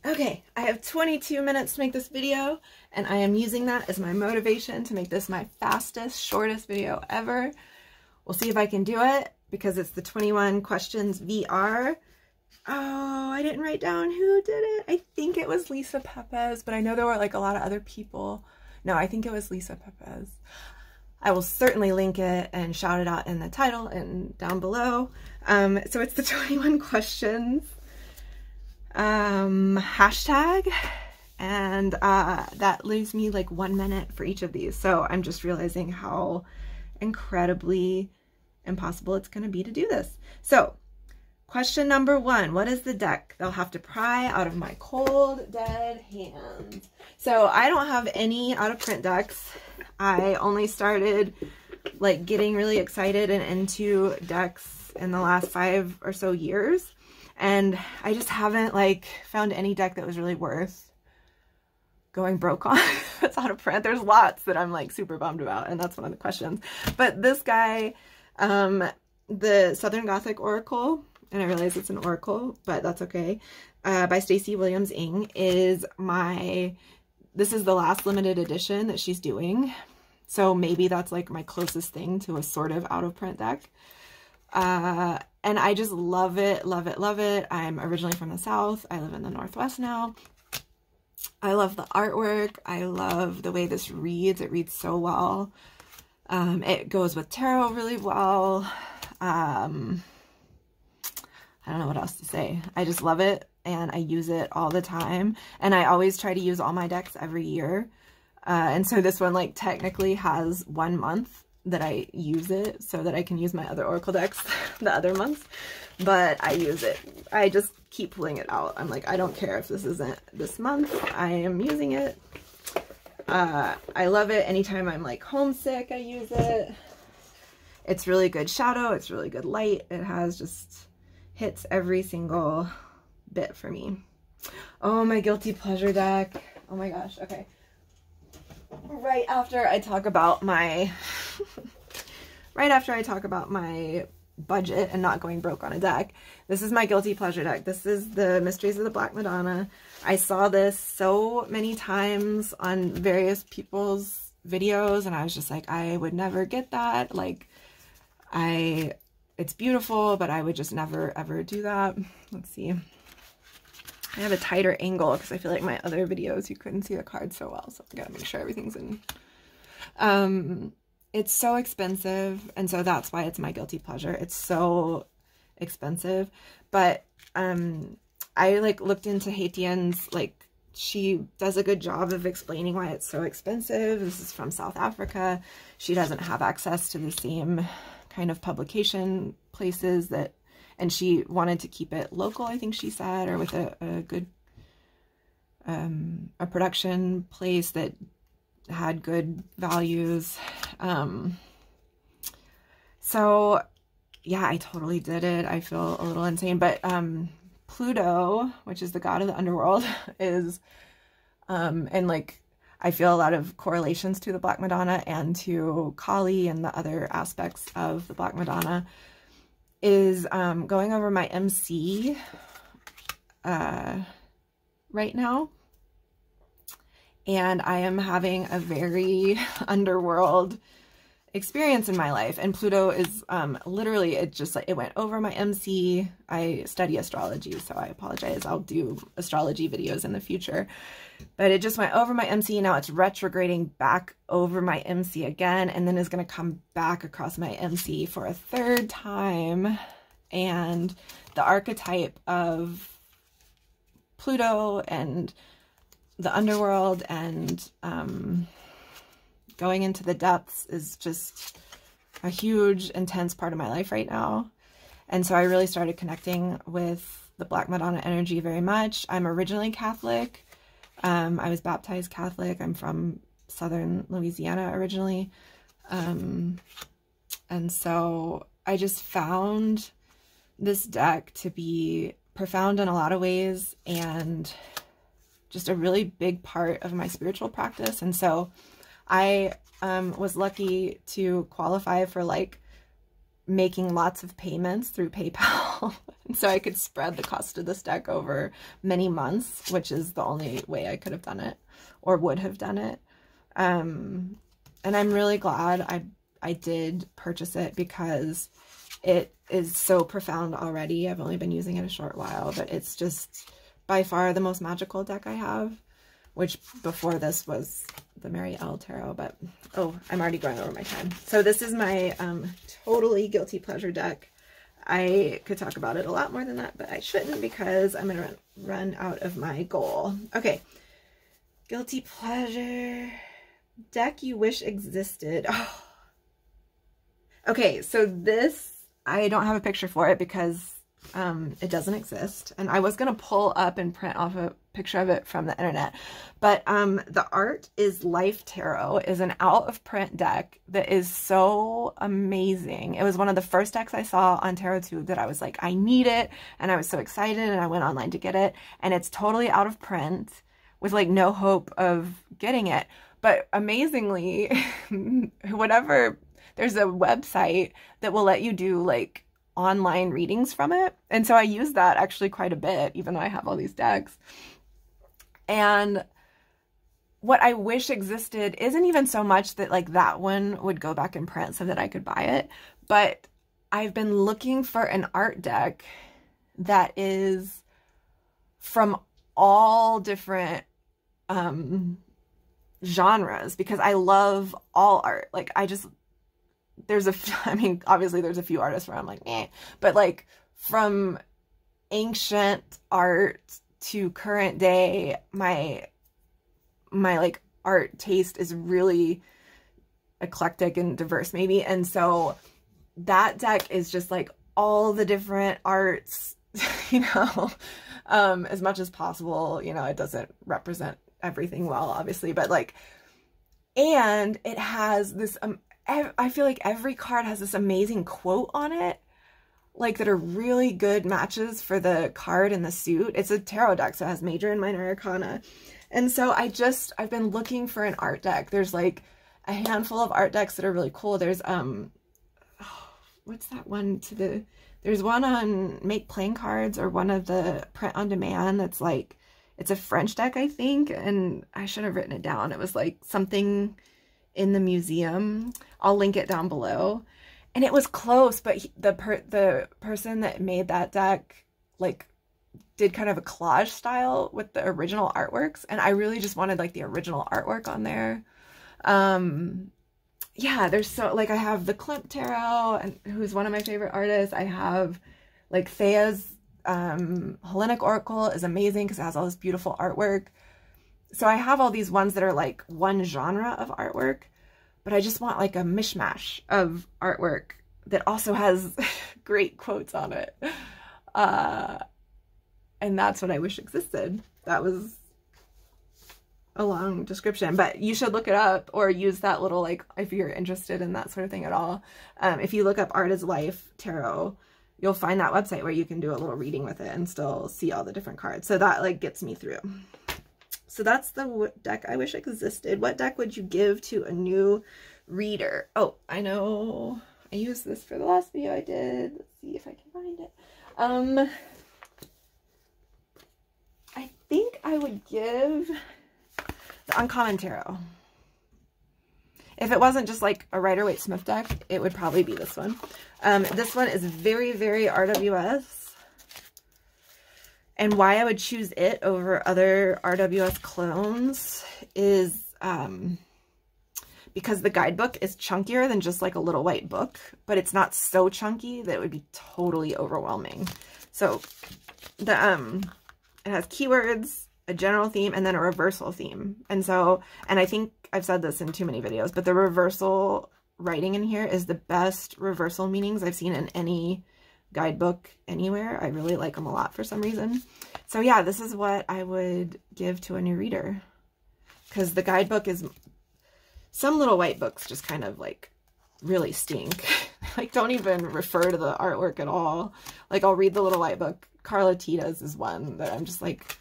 Okay, I have 22 minutes to make this video, and I am using that as my motivation to make this my fastest, shortest video ever. We'll see if I can do it, because it's the 21 questions VR. Oh, I didn't write down who did it. I think it was Lisa Pepez, but I know there were like a lot of other people. No, I think it was Lisa Pepez. I will certainly link it and shout it out in the title and down below. So it's the 21 questions. Hashtag, and that leaves me like 1 minute for each of these, so I'm just realizing how incredibly impossible it's going to be to do this. So question number 1, what is the deck they'll have to pry out of my cold dead hands? So I don't have any out of print decks. I only started like getting really excited and into decks in the last 5 or so years. And I just haven't like found any deck that was really worth going broke on. That's out of print. There's lots that I'm like super bummed about, and that's one of the questions. But this guy, the Southern Gothic Oracle, and I realize it's an oracle, but that's okay, by Stacey Williams Ng, is this is the last limited edition that she's doing. So maybe that's like my closest thing to a sort of out of print deck. And I just love it, love it, love it. I'm originally from the South. I live in the Northwest now. I love the artwork. I love the way this reads. It reads so well. It goes with tarot really well. I don't know what else to say. I just love it, and I use it all the time. And I always try to use all my decks every year. And so this one like technically has 1 month that I use it so that I can use my other Oracle decks the other months, but I use it. I just keep pulling it out. I'm like, I don't care if this isn't this month. I am using it. I love it. Anytime I'm like homesick, I use it. It's really good shadow. It's really good light. It has just hits every single bit for me. Oh, my guilty pleasure deck. Oh my gosh. Okay. Right after I talk about my budget and not going broke on a deck, this is my guilty pleasure deck. This is the Mysteries of the Black Madonna. I saw this so many times on various people's videos, and I was just like, I would never get that. Like, it's beautiful, but I would just never ever do that. Let's see. I have a tighter angle because I feel like my other videos you couldn't see the cards so well, so I gotta make sure everything's in. It's so expensive, and so that's why it's my guilty pleasure. It's so expensive, but I like looked into Haitian's, like she does a good job of explaining why it's so expensive. This is from South Africa. She doesn't have access to the same kind of publication places that, and she wanted to keep it local, I think she said, or with a good a production place that had good values. So yeah, I totally did it. I feel a little insane, but Pluto, which is the god of the underworld, is and like I feel a lot of correlations to the Black Madonna and to Kali and the other aspects of the Black Madonna, is going over my MC right now, and I am having a very underworld experience in my life. And Pluto is literally, it just like it went over my MC. I study astrology, so I apologize. I'll do astrology videos in the future, but it just went over my MC. Now it's retrograding back over my MC again, and then is going to come back across my MC for a 3rd time. And the archetype of Pluto and the underworld and going into the depths is just a huge, intense part of my life right now. And so I really started connecting with the Black Madonna energy very much. I'm originally Catholic. I was baptized Catholic. I'm from Southern Louisiana originally. And so I just found this deck to be profound in a lot of ways and just a really big part of my spiritual practice. And so I was lucky to qualify for like making lots of payments through PayPal small. And so I could spread the cost of this deck over many months, which is the only way I could have done it or would have done it. And I'm really glad I did purchase it because it is so profound already. I've only been using it a short while, but it's just by far the most magical deck I have, which before this was the Mary L Tarot, but oh, I'm already going over my time. So this is my totally guilty pleasure deck. I could talk about it a lot more than that, but I shouldn't because I'm going to run out of my goal. Okay, guilty pleasure deck you wish existed. Oh. Okay, so this, I don't have a picture for it because it doesn't exist. And I was going to pull up and print off a picture of it from the internet. But the art is Life Tarot, is an out of print deck that is so amazing. It was one of the first decks I saw on TarotTube that I was like, I need it. And I was so excited and I went online to get it. And it's totally out of print with like no hope of getting it. But amazingly, whatever, there's a website that will let you do like online readings from it. And so I use that actually quite a bit, even though I have all these decks. And what I wish existed isn't even so much that like that one would go back in print so that I could buy it, but I've been looking for an art deck that is from all different genres, because I love all art. Like I mean, obviously there's a few artists where I'm like, eh, but like from ancient art to current day, my like art taste is really eclectic and diverse maybe. And so that deck is just like all the different arts, you know, as much as possible. You know, it doesn't represent everything well, obviously, but like, and it has this, I feel like every card has this amazing quote on it, like that are really good matches for the card and the suit. It's a tarot deck, so it has major and minor arcana. And so I've been looking for an art deck. There's like a handful of art decks that are really cool. There's, what's that one there's one on Make Playing Cards, or one of the print on demand that's like, it's a French deck, I think, and I should have written it down. It was like something in the museum. I'll link it down below. And it was close, but the person that made that deck like did kind of a collage style with the original artworks, and I really just wanted like the original artwork on there. Yeah, there's so, like, I have the Klimt Tarot, and who's one of my favorite artists. I have like Thea's Hellenic Oracle is amazing because it has all this beautiful artwork. So I have all these ones that are like one genre of artwork, but I just want like a mishmash of artwork that also has great quotes on it. And that's what I wish existed. That was a long description, but you should look it up or use that little, like, if you're interested in that sort of thing at all. If you look up Art is Life Tarot, you'll find that website where you can do a little reading with it and still see all the different cards. So that like gets me through. So that's the deck I wish existed. What deck would you give to a new reader? Oh, I know I used this for the last video I did. Let's see if I can find it. I think I would give the Uncommon Tarot. If it wasn't just like a Rider-Waite-Smith deck, it would probably be this one. This one is very, very RWS. And why I would choose it over other RWS clones is because the guidebook is chunkier than just like a little white book, but it's not so chunky that it would be totally overwhelming. So the it has keywords, a general theme, and then a reversal theme. And so, and I think I've said this in too many videos, but the reversal writing in here is the best reversal meanings I've seen in any guidebook anywhere. I really like them a lot for some reason. So yeah, this is what I would give to a new reader, because the guidebook is, some little white books just kind of like really stink. Like, don't even refer to the artwork at all. Like, I'll read the little white book. Carla Tita's is one that I'm just like,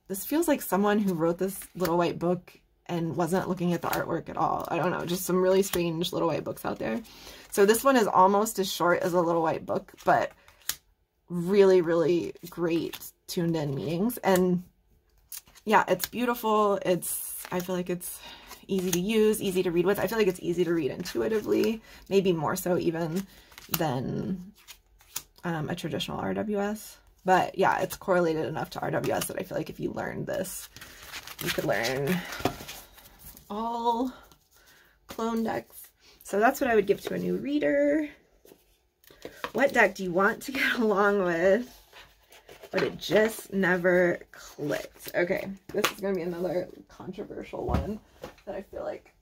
this feels like someone who wrote this little white book and wasn't looking at the artwork at all. I don't know, just some really strange little white books out there. So this one is almost as short as a little white book, but really, really great tuned in meanings. And yeah, it's beautiful. I feel like it's easy to use, easy to read with. I feel like it's easy to read intuitively, maybe more so even than a traditional RWS. But yeah, it's correlated enough to RWS that I feel like if you learn this, you could learn all clone decks. So that's what I would give to a new reader. What deck do you want to get along with, but it just never clicked? Okay, this is going to be another controversial one that I feel like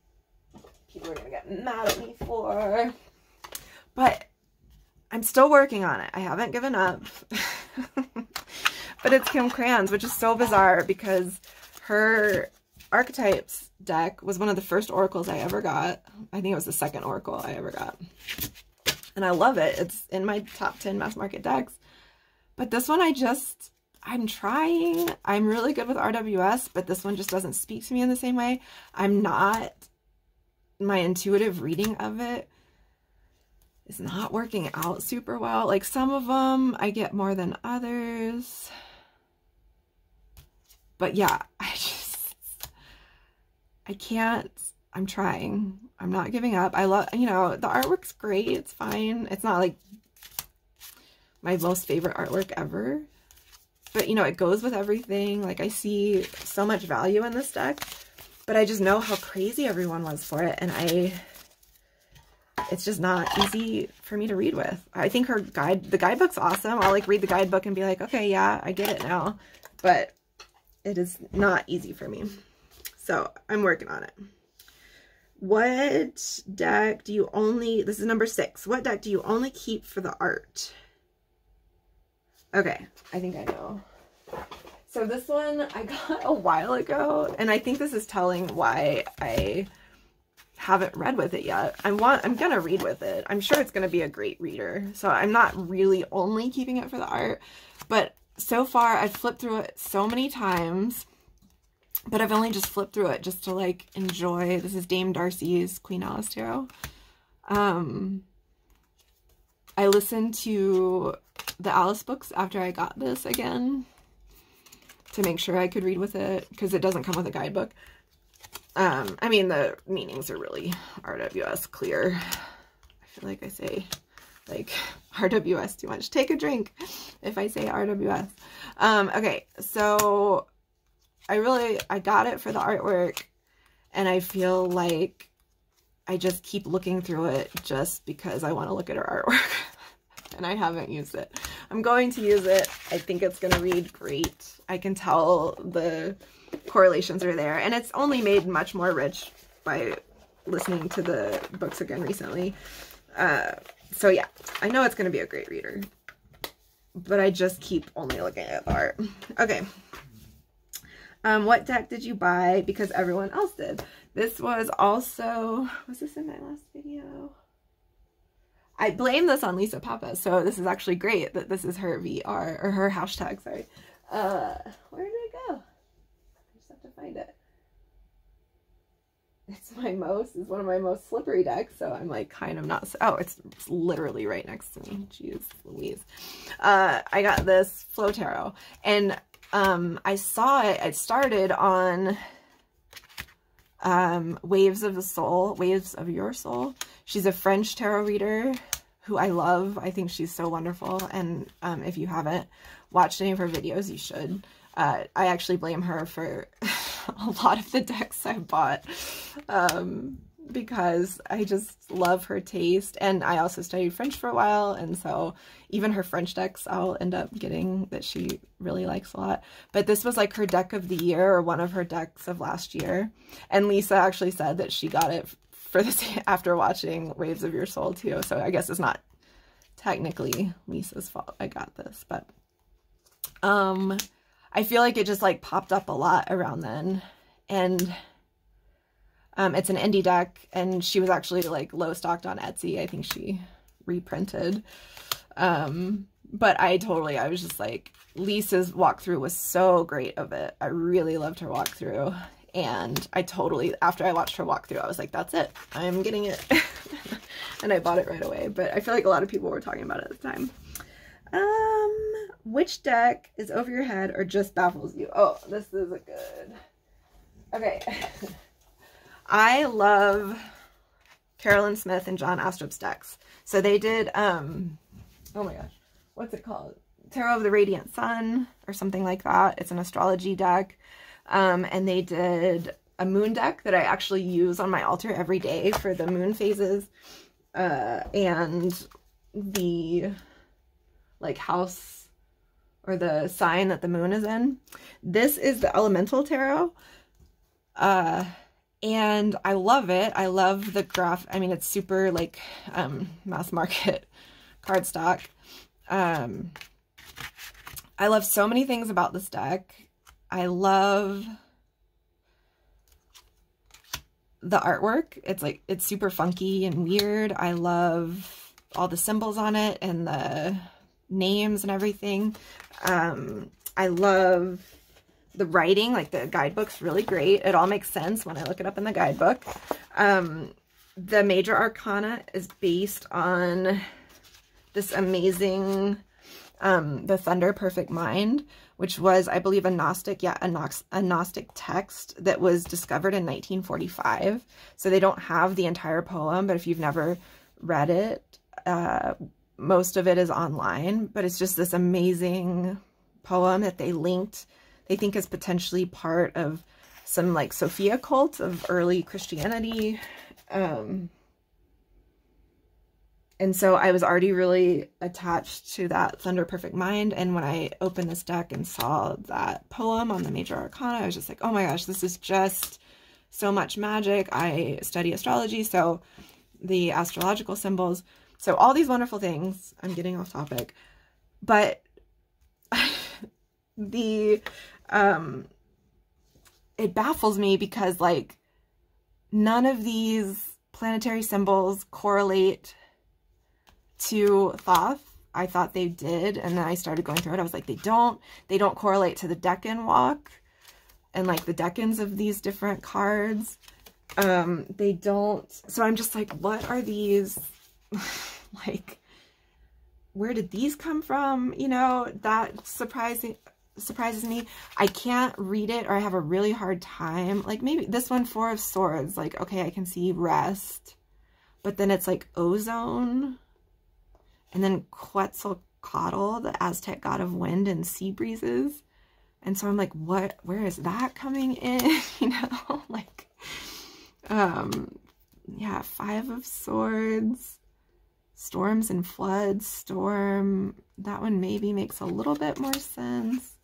people are going to get mad at me for. But I'm still working on it. I haven't given up. But it's Kim Cran's, which is so bizarre because her Archetypes deck was one of the first oracles I ever got. I think it was the second oracle I ever got. And I love it. It's in my top 10 mass market decks. But this one I'm trying. I'm really good with RWS, but this one just doesn't speak to me in the same way. My intuitive reading of it is not working out super well. Like some of them I get more than others. But yeah, I can't. I'm trying. I'm not giving up. I love, you know, the artwork's great. It's fine. It's not like my most favorite artwork ever. But, you know, it goes with everything. Like, I see so much value in this deck. But I just know how crazy everyone was for it. And it's just not easy for me to read with. I think the guidebook's awesome. I'll, like, read the guidebook and be like, okay, yeah, I get it now. But it is not easy for me. So I'm working on it. What deck do you only, this is number 6. What deck do you only keep for the art? Okay, I think I know. So this one I got a while ago, and I think this is telling why I haven't read with it yet. I'm gonna read with it. I'm sure it's gonna be a great reader. So I'm not really only keeping it for the art, but so far I've flipped through it so many times. But I've only just flipped through it just to, like, enjoy. This is Dame Darcy's Queen Alice Tarot. I listened to the Alice books after I got this again to make sure I could read with it, because it doesn't come with a guidebook. I mean, the meanings are really RWS clear. I feel like I say, like, RWS too much. Take a drink if I say RWS. Okay, so I got it for the artwork, and I feel like I just keep looking through it just because I want to look at her artwork, and I haven't used it. I'm going to use it. I think it's going to read great. I can tell the correlations are there, and it's only made much more rich by listening to the books again recently. So yeah, I know it's going to be a great reader, but I just keep only looking at the art. Okay. What deck did you buy because everyone else did? This was also, was this in my last video? I blame this on Lisa Papa, so this is actually great that this is her VR, or her hashtag, sorry. Where did it go? I just have to find it. It's one of my most slippery decks, so I'm like kind of not, oh, it's literally right next to me. Jeez Louise. I got this Flow Tarot, and I saw it, it started on Waves of Your Soul. She's a French tarot reader who I love. I think she's so wonderful, and if you haven't watched any of her videos, you should. I actually blame her for a lot of the decks I bought, because I just love her taste, and I also studied French for a while, and so even her French decks I'll end up getting that she really likes a lot. But this was like her deck of the year, or one of her decks of last year, and Lisa actually said that she got it for this after watching Waves of Your Soul too, so I guess it's not technically Lisa's fault I got this, but I feel like it just like popped up a lot around then, and it's an indie deck, and she was actually like low stocked on Etsy. I think she reprinted. But I was just like, Lisa's walkthrough was so great of it. I really loved her walkthrough, and after I watched her walkthrough, I was like, that's it. I'm getting it. And I bought it right away, but I feel like a lot of people were talking about it at the time. Which deck is over your head or just baffles you? Oh, this is a good... Okay. I love Carolyn Smith and John Astrup's decks. So they did, oh my gosh, what's it called? Tarot of the Radiant Sun or something like that. It's an astrology deck. And they did a moon deck that I actually use on my altar every day for the moon phases. And the like house or the sign that the moon is in. This is the Elemental Tarot. And I love it. I love the graph. I mean, it's super like mass market cardstock. I love so many things about this deck. I love the artwork. It's like, it's super funky and weird. I love all the symbols on it and the names and everything. I love the writing, like the guidebook's really great. It all makes sense when I look it up in the guidebook. The major arcana is based on this amazing, the Thunder Perfect Mind, which was, I believe, a Gnostic, a Gnostic text that was discovered in 1945. So they don't have the entire poem, but if you've never read it, most of it is online. But it's just this amazing poem that they linked, they think is potentially part of some like Sophia cult of early Christianity. And so I was already really attached to that Thunder Perfect Mind. And when I opened this deck and saw that poem on the major arcana, I was just like, oh my gosh, this is just so much magic. I study astrology, so the astrological symbols. So all these wonderful things. I'm getting off topic. But it baffles me because like none of these planetary symbols correlate to Thoth. I thought they did, and then I started going through it. I was like, they don't correlate to the Deccan walk and like the decans of these different cards. They don't. So I'm just like, what are these? Like, where did these come from? You know, that surprises me. I can't read it, or I have a really hard time. Like maybe this one, Four of Swords, like, okay, I can see rest, but then it's like ozone. And then Quetzalcoatl, the Aztec god of wind and sea breezes. And so I'm like, where is that coming in? You know, like, yeah, Five of Swords, storms and floods, storm. That one maybe makes a little bit more sense.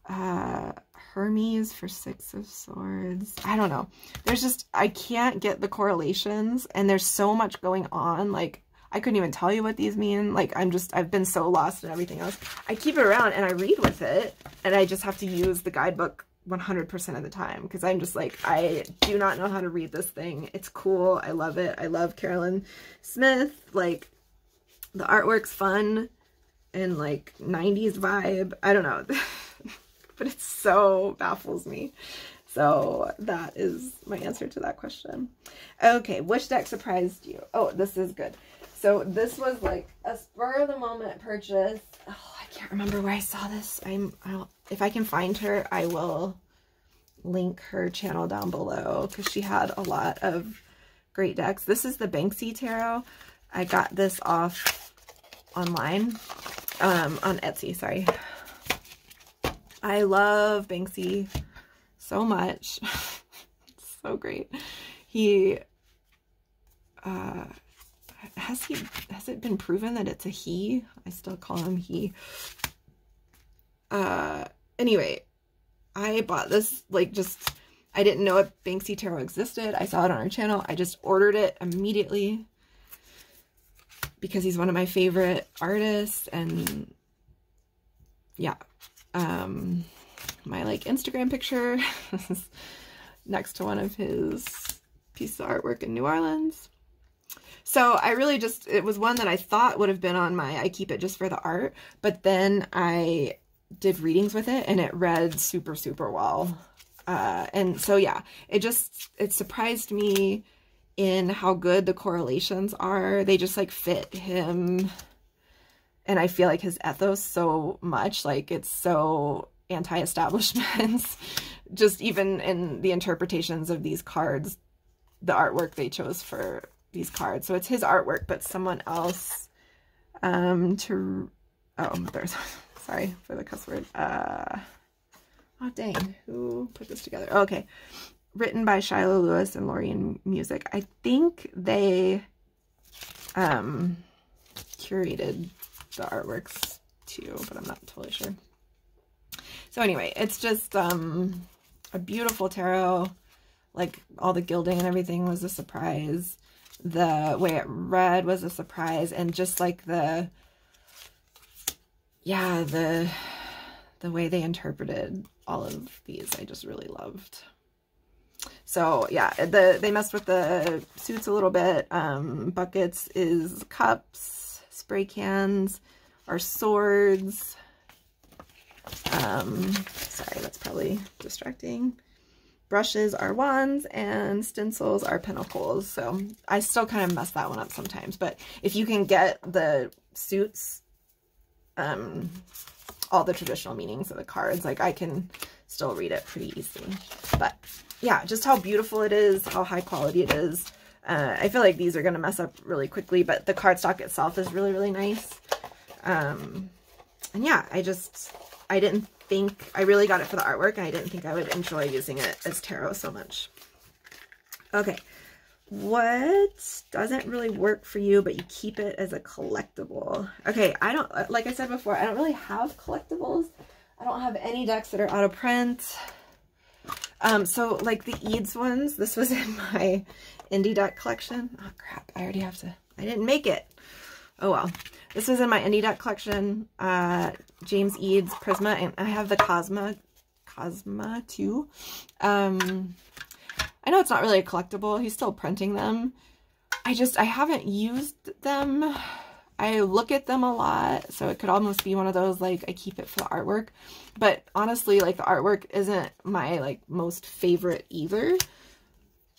Hermes for Six of Swords. I don't know. There's just, I can't get the correlations, and there's so much going on. Like, I couldn't even tell you what these mean. Like, I've been so lost in everything else. I keep it around and I read with it, and I just have to use the guidebook 100% of the time because I'm just like, I do not know how to read this thing. It's cool. I love it. I love Carolyn Smith. Like, the artwork's fun and like 90s vibe. I don't know. But it so baffles me. So that is my answer to that question. Okay, which deck surprised you? Oh, this is good. So this was like a spur of the moment purchase. Oh, I can't remember where I saw this. If I can find her, I will link her channel down below because she had a lot of great decks. This is the Banksy Tarot. I got this off online, on Etsy, sorry. I love Banksy so much. It's so great. He, has it been proven that it's a he? I still call him he. Anyway, I bought this, like, just, I didn't know if Banksy Tarot existed. I saw it on our channel. I just ordered it immediately because he's one of my favorite artists, and yeah. My like Instagram picture is next to one of his pieces of artwork in New Orleans. So I really just, it was one that I thought would have been on my, I keep it just for the art, but then I did readings with it and it read super, super well. And so yeah, it surprised me in how good the correlations are. They just like fit him And I feel like his ethos so much, like it's so anti-establishment. Just even in the interpretations of these cards, the artwork they chose for these cards. So it's his artwork, but someone else there's sorry for the cuss word. Oh dang, who put this together? Oh, okay. Written by Shiloh Lewis and Lorien Music. I think they curated the artworks too, but I'm not totally sure. So anyway, it's just a beautiful tarot. Like all the gilding and everything was a surprise. The way it read was a surprise, and just like the way they interpreted all of these, I just really loved. So yeah, they messed with the suits a little bit. Buckets is cups, spray cans are swords. Sorry, that's probably distracting. Brushes are wands, and stencils are pinnacles. So I still kind of mess that one up sometimes, but if you can get the suits, all the traditional meanings of the cards, like I can still read it pretty easily. But yeah, just how beautiful it is, how high quality it is. I feel like these are going to mess up really quickly, but the cardstock itself is really, really nice. And yeah, I didn't think, I really got it for the artwork, and I didn't think I would enjoy using it as tarot so much. Okay, what doesn't really work for you, but you keep it as a collectible? Okay, I don't, like I said before, I don't really have collectibles. I don't have any decks that are out of print. So like the Eads ones, this was in my indie deck collection. Oh crap, I didn't make it. Oh well. This was in my indie deck collection, James Eads Prisma, and I have the Cosma too. I know it's not really a collectible. He's still printing them. I haven't used them. I look at them a lot, so it could almost be one of those, like, I keep it for the artwork. But honestly, like, the artwork isn't my, like, most favorite either.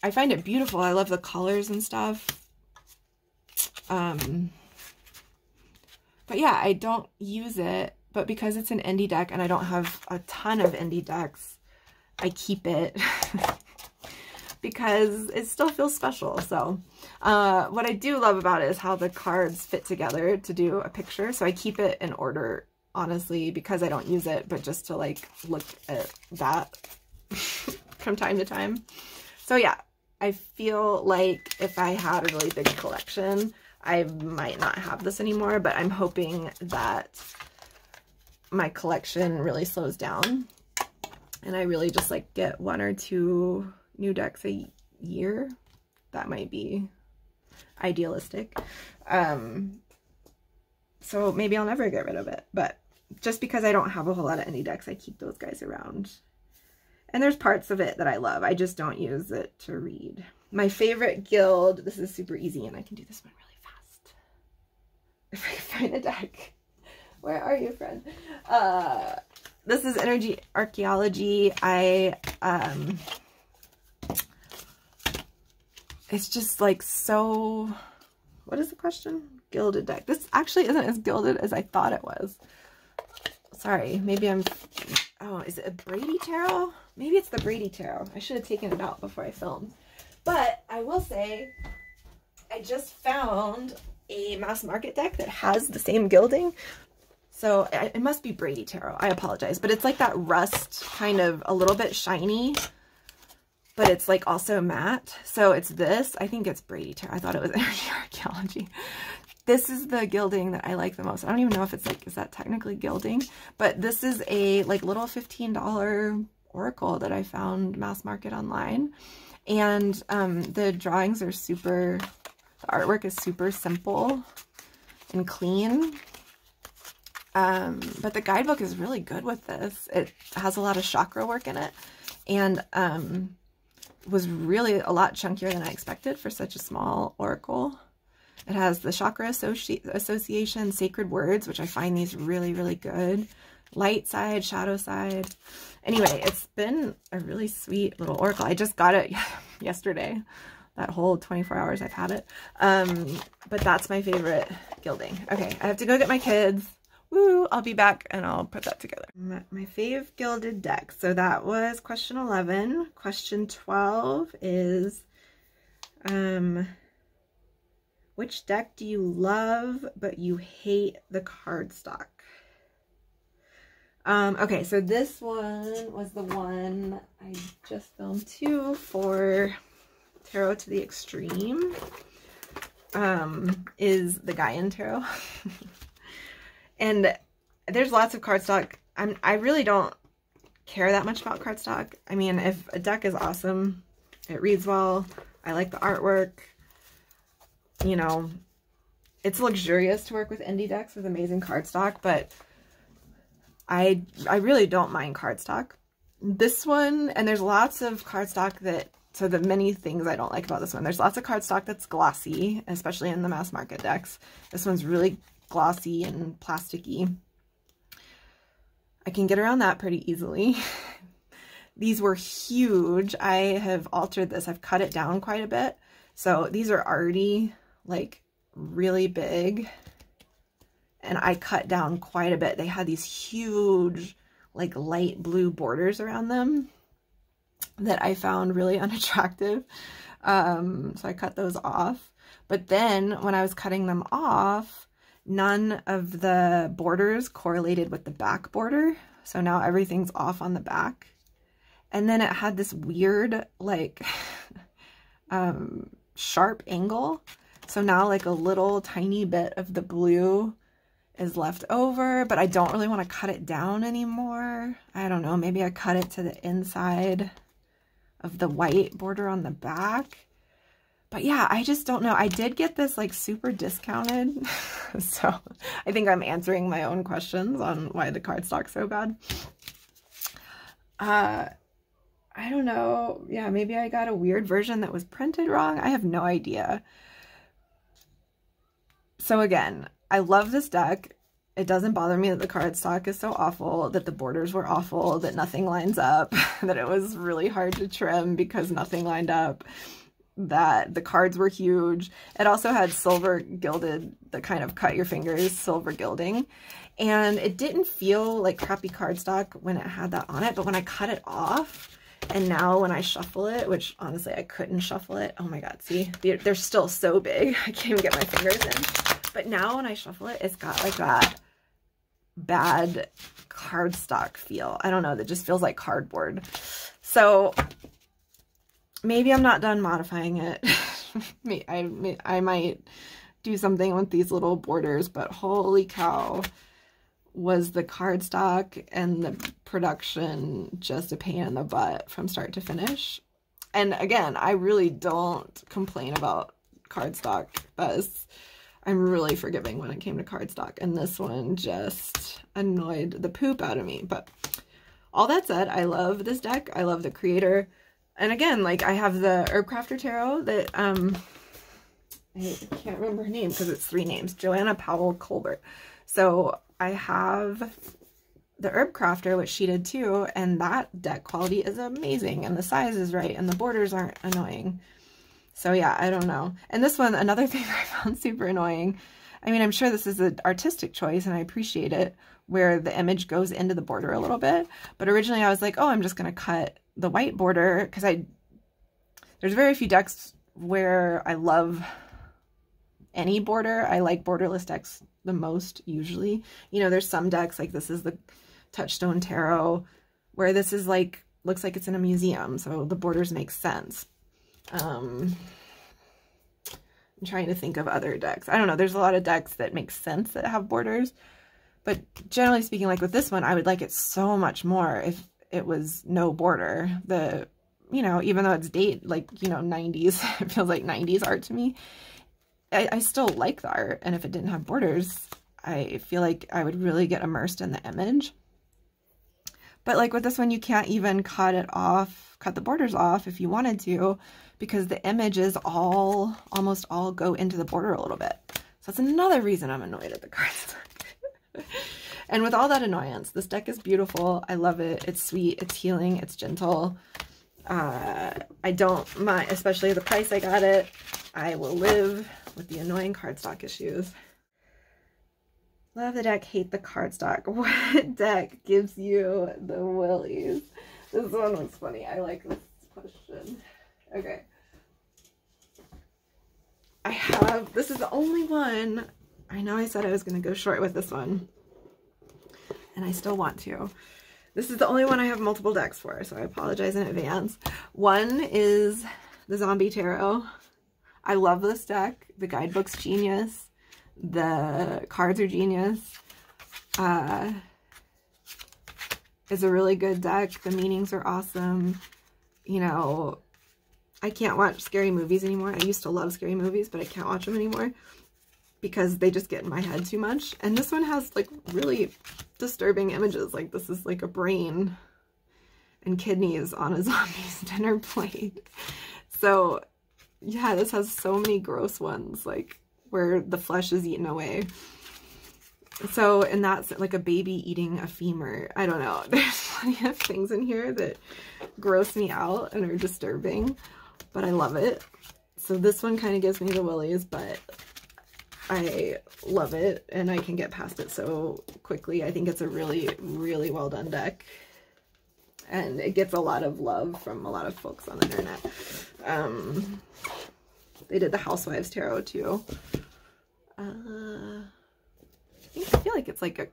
I find it beautiful. I love the colors and stuff. But yeah, I don't use it, but because it's an indie deck and I don't have a ton of indie decks, I keep it because it still feels special. So what I do love about it is how the cards fit together to do a picture. So I keep it in order, honestly, because I don't use it, but just to like look at that from time to time. So yeah, I feel like if I had a really big collection, I might not have this anymore, but I'm hoping that my collection really slows down and I really just like get 1 or 2 new decks a year. That might be idealistic. So maybe I'll never get rid of it, but just because I don't have a whole lot of indie decks, I keep those guys around. And there's parts of it that I love. I just don't use it to read. My favorite guild, this is super easy and I can do this one really fast. If I find a deck. Where are you, friend? This is Energy Archaeology. It's just like so, what is the question? Gilded deck. This actually isn't as gilded as I thought it was. Sorry, maybe oh, is it a Brady Tarot? Maybe it's the Brady Tarot. I should have taken it out before I filmed. But I will say, I just found a mass market deck that has the same gilding. So it must be Brady Tarot. I apologize. But it's like that rust, kind of a little bit shiny, but it's like also matte. So it's this. I think it's Brady Tarot. I thought it was Energy Archaeology. This is the gilding that I like the most. I don't even know if it's like, is that technically gilding? But this is a like little $15 oracle that I found mass market online. And the drawings are super, the artwork is super simple and clean. But the guidebook is really good with this. It has a lot of chakra work in it and was really a lot chunkier than I expected for such a small oracle. It has the Chakra Association, Sacred Words, which I find these really, really good. Light side, shadow side. Anyway, it's been a really sweet little oracle. I just got it yesterday. that whole 24 hours I've had it. But that's my favorite gilding. Okay, I have to go get my kids. Woo! I'll be back and I'll put that together. My Fave Guilded deck. So that was question 11. Question 12 is, which deck do you love but you hate the cardstock? Okay, so this one was the one I just filmed too for Tarot to the Extreme. Is the Gaian Tarot. And there's lots of cardstock. I really don't care that much about cardstock. I mean, if a deck is awesome, it reads well, I like the artwork, you know, it's luxurious to work with indie decks with amazing cardstock, but I really don't mind cardstock. This one, and there's lots of cardstock that, so the many things I don't like about this one. There's lots of cardstock that's glossy, especially in the mass market decks. This one's really glossy and plasticky. I can get around that pretty easily. These were huge. I have altered this. I've cut it down quite a bit. So these are already like really big. And I cut down quite a bit. They had these huge like light blue borders around them that I found really unattractive. So I cut those off. But then when I was cutting them off, none of the borders correlated with the back border. So now everything's off on the back. And then it had this weird, like, sharp angle. So now like a little tiny bit of the blue is left over, but I don't really want to cut it down anymore. I don't know, maybe I cut it to the inside of the white border on the back. But yeah, I just don't know. I did get this like super discounted. So I think I'm answering my own questions on why the cardstock's so bad. I don't know. Yeah, maybe I got a weird version that was printed wrong. I have no idea. So again, I love this deck. It doesn't bother me that the cardstock is so awful, that the borders were awful, that nothing lines up, that it was really hard to trim because nothing lined up, that the cards were huge. It also had silver gilded, the kind of cut your fingers silver gilding. And it didn't feel like crappy cardstock when it had that on it, but when I cut it off, and now when I shuffle it, which honestly I couldn't shuffle it. Oh my God, see, they're still so big. I can't even get my fingers in. But now when I shuffle it, it's got like that bad cardstock feel. I don't know, that just feels like cardboard. So maybe I'm not done modifying it. I might do something with these little borders, but holy cow, was the cardstock and the production just a pain in the butt from start to finish. And again, I really don't complain about cardstock. I'm really forgiving when it came to cardstock, and this one just annoyed the poop out of me. But all that said, I love this deck. I love the creator. And again, like I have the Herb Crafter Tarot that, I can't remember her name because it's 3 names, Joanna Powell Colbert. So I have the Herb Crafter, which she did too, and that deck quality is amazing, and the size is right, and the borders aren't annoying. So yeah, I don't know. And this one, another thing I found super annoying, I mean, I'm sure this is an artistic choice and I appreciate it, where the image goes into the border a little bit. But originally I was like, oh, I'm just going to cut the white border, because there's very few decks where I love any border. I like borderless decks the most usually. You know, there's some decks, like this is the Touchstone Tarot, where this is like, looks like it's in a museum, so the borders make sense. I'm trying to think of other decks. I don't know, there's a lot of decks that make sense that have borders, but generally speaking, like with this one, I would like it so much more if it was no border. You know, even though it's like, you know, 90s, it feels like 90s art to me. I still like the art, and if it didn't have borders, I feel like I would really get immersed in the image. But like with this one, you can't even cut the borders off if you wanted to, because the images almost all go into the border a little bit. So that's another reason I'm annoyed at the cardstock. And with all that annoyance, this deck is beautiful. I love it. It's sweet, it's healing, it's gentle. I don't mind, especially the price I got it. I will live with the annoying cardstock issues. Love the deck, hate the cardstock. What deck gives you the willies? This one was funny. I like this question. Okay. This is the only one. I know I said I was going to go short with this one, and I still want to. This is the only one I have multiple decks for, so I apologize in advance. One is the Zombie Tarot. I love this deck. The guidebook's genius. The cards are genius. It's a really good deck. The meanings are awesome. You know, I can't watch scary movies anymore. I used to love scary movies, but I can't watch them anymore because they just get in my head too much. And this one has like really disturbing images. Like this is like a brain and kidneys on a zombie's dinner plate. So yeah, this has so many gross ones, like where the flesh is eaten away. So, and that's like a baby eating a femur. I don't know. There's plenty of things in here that gross me out and are disturbing, but I love it. So this one kind of gives me the willies, but I love it and I can get past it so quickly. I think it's a really, really well done deck. And it gets a lot of love from a lot of folks on the internet. They did the Housewives Tarot too. I feel like it's like a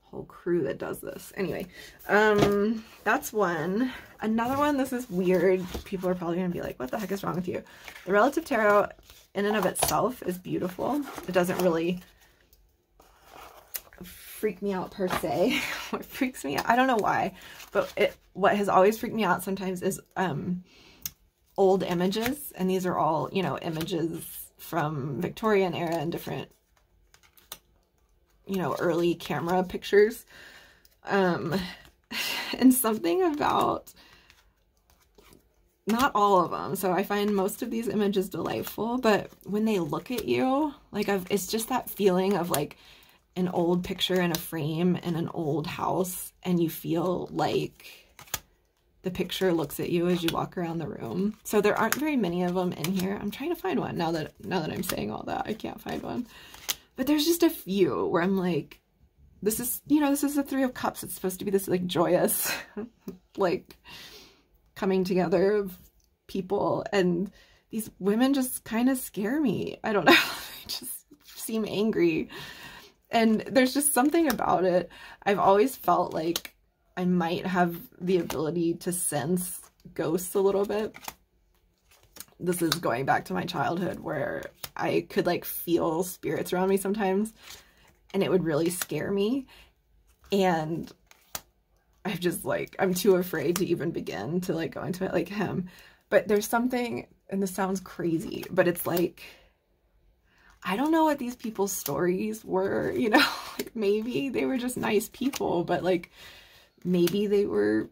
whole crew that does this. Anyway, that's one. Another one, this is weird. People are probably going to be like, what the heck is wrong with you? The Relative Tarot in and of itself is beautiful. It doesn't really freak me out per se. What freaks me out, I don't know why, but what has always freaked me out sometimes is old images. And these are all, you know, images from Victorian era and different, you know, early camera pictures. And something about, not all of them, so I find most of these images delightful, but when they look at you, like it's just that feeling of like an old picture in a frame in an old house, and you feel like the picture looks at you as you walk around the room. So there aren't very many of them in here. I'm trying to find one now that I'm saying all that. I can't find one. But there's just a few where I'm like, this is, you know, this is the Three of Cups. It's supposed to be this like joyous, like coming together of people. And these women just kind of scare me. I don't know. They just seem angry. And there's just something about it. I've always felt like I might have the ability to sense ghosts a little bit. This is going back to my childhood where I could like feel spirits around me sometimes and it would really scare me. And I'm just like, I'm too afraid to even begin to like go into it like him. But there's something, and this sounds crazy, but it's like, I don't know what these people's stories were, you know, like maybe they were just nice people, but like maybe they were,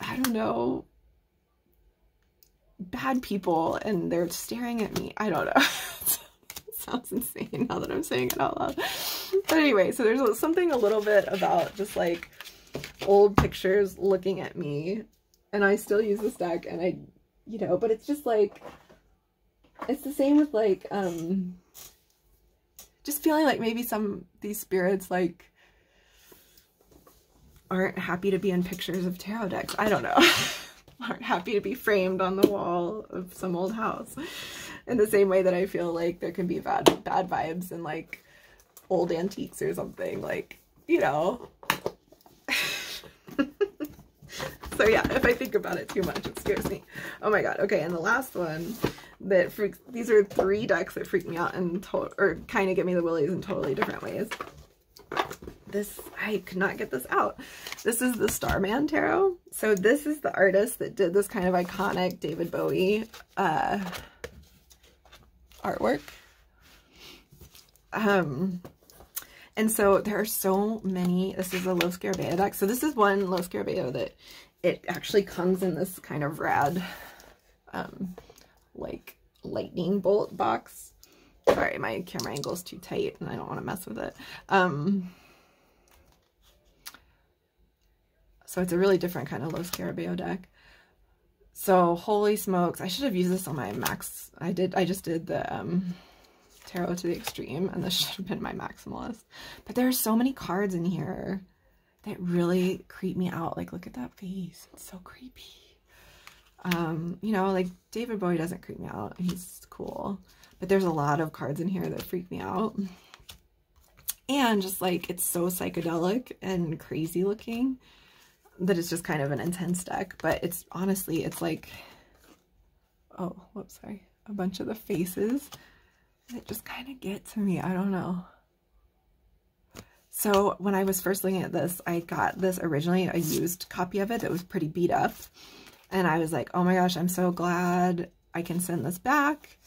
I don't know, bad people and they're staring at me. I don't know. It sounds insane now that I'm saying it out loud. But anyway, so there's something a little bit about just like old pictures looking at me, and I still use this deck, and I, you know, but it's just like, it's the same with like, just feeling like maybe these spirits like aren't happy to be in pictures of tarot decks. I don't know. Aren't happy to be framed on the wall of some old house. In the same way that I feel like there can be bad vibes in like old antiques or something, like, you know. So yeah, if I think about it too much, it scares me. Oh my god. Okay, and the last one that freaks, these are 3 decks that freak me out and or kind of give me the willies in totally different ways. This, I could not get this out. This is the Starman Tarot. So this is the artist that did this kind of iconic David Bowie artwork. And so there are so many. This is a Low Scarabeo deck. So this is one Low Scarabeo that it actually comes in this kind of rad, like lightning bolt box. Sorry, my camera angle is too tight and I don't want to mess with it. So it's a really different kind of Los Scarabeo deck. So holy smokes, I should have used this on my max. I just did the Tarot to the Extreme, and this should have been my maximalist. But there are so many cards in here that really creep me out. Like, look at that face. It's so creepy. You know, like David Bowie doesn't creep me out. He's cool. But there's a lot of cards in here that freak me out. And just like, it's so psychedelic and crazy looking that it's just kind of an intense deck. But it's honestly, it's like, oh, whoops, sorry. A bunch of the faces that just kind of get to me. I don't know. So when I was first looking at this, I got this originally, a used copy of it that was pretty beat up. And I was like, oh my gosh, I'm so glad I can send this back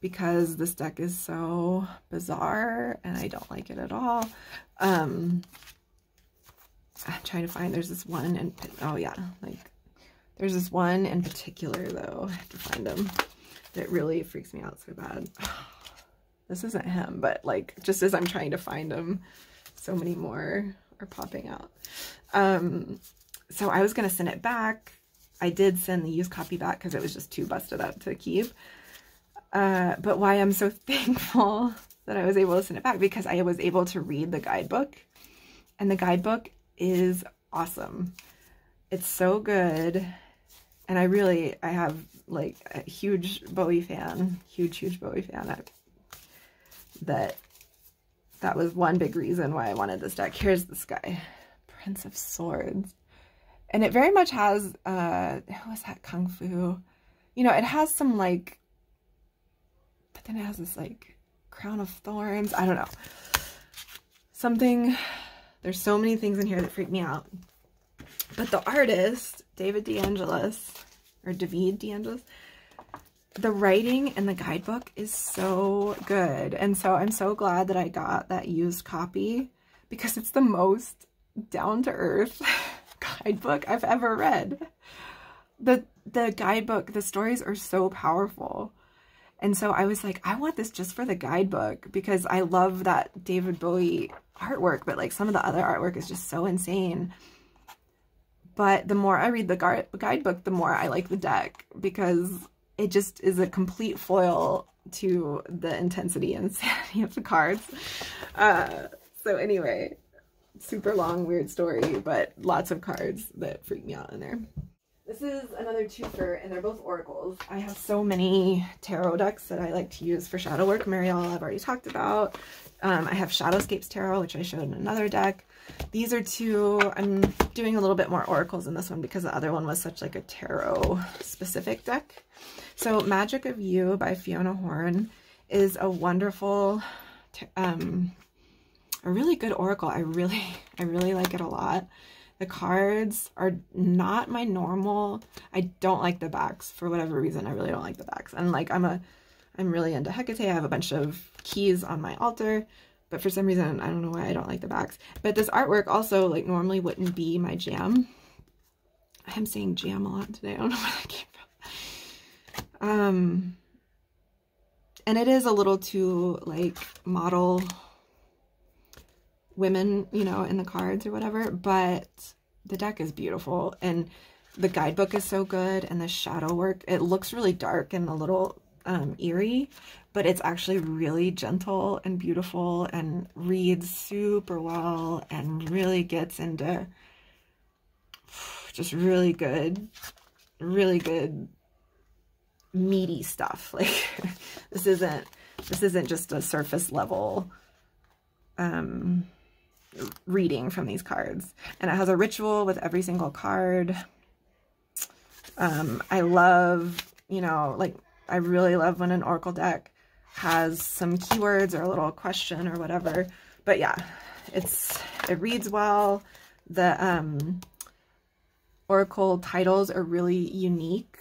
because this deck is so bizarre and I don't like it at all. I'm trying to find, there's this one, and oh yeah, like there's this one in particular though, I have to find him, that really freaks me out so bad. This isn't him, but like just as I'm trying to find him, so many more are popping out. So I was going to send it back. I did send the used copy back because it was just too busted up to keep. But why I'm so thankful that I was able to send it back, because I was able to read the guidebook, and the guidebook is awesome. It's so good. And I have like a huge Bowie fan, huge Bowie fan. That was one big reason why I wanted this deck. Here's this guy, Prince of Swords. And it very much has, who was that, Kung Fu? You know, it has some like, but then it has this like Crown of Thorns. I don't know. Something, there's so many things in here that freak me out. But the artist, David DeAngelis, or David DeAngelis, the writing in the guidebook is so good. And so I'm so glad that I got that used copy, because it's the most down-to-earth guidebook I've ever read. The guidebook, the stories are so powerful. And so I was like, I want this just for the guidebook, because I love that David Bowie artwork, but like some of the other artwork is just so insane. But the more I read the guidebook, the more I like the deck, because it just is a complete foil to the intensity and insanity of the cards. So anyway, super long, weird story, but lots of cards that freak me out in there. This is another twofer, and they're both oracles. I have so many tarot decks that I like to use for shadow work. Marielle, I've already talked about. I have Shadowscapes Tarot, which I showed in another deck. These are two. I'm doing a little bit more oracles in this one because the other one was such like a tarot specific deck. So Magic of You by Fiona Horn is a wonderful, a really good oracle. I really like it a lot. The cards are not my normal. I don't like the backs for whatever reason. I really don't like the backs. And like I'm really into Hecate. I have a bunch of keys on my altar, but for some reason I don't know why I don't like the backs. But this artwork also like normally wouldn't be my jam. I'm saying jam a lot today. I don't know where that came from. And it is a little too like model women, you know, in the cards or whatever, but the deck is beautiful and the guidebook is so good, and the shadow work, it looks really dark and a little eerie, but it's actually really gentle and beautiful and reads super well and really gets into just really good meaty stuff. Like this isn't just a surface level reading from these cards. And it has a ritual with every single card. I love, you know, like I really love when an oracle deck has some keywords or a little question or whatever. But yeah, it reads well. The oracle titles are really unique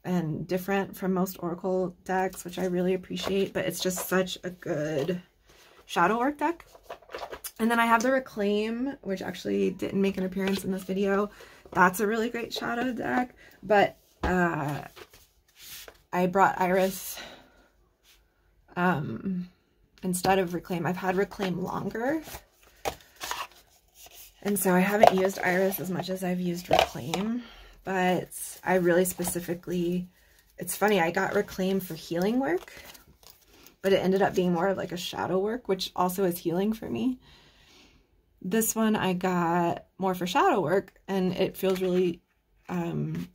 and different from most oracle decks, which I really appreciate, but it's just such a good shadow work deck. And then I have the Reclaim, which actually didn't make an appearance in this video. That's a really great shadow deck, but I brought Iris instead of Reclaim. I've had Reclaim longer, And so I haven't used Iris as much as I've used Reclaim, but I really specifically, it's funny, I got Reclaim for healing work, but it ended up being more of like a shadow work, which also is healing for me. This one I got more for shadow work, and it feels really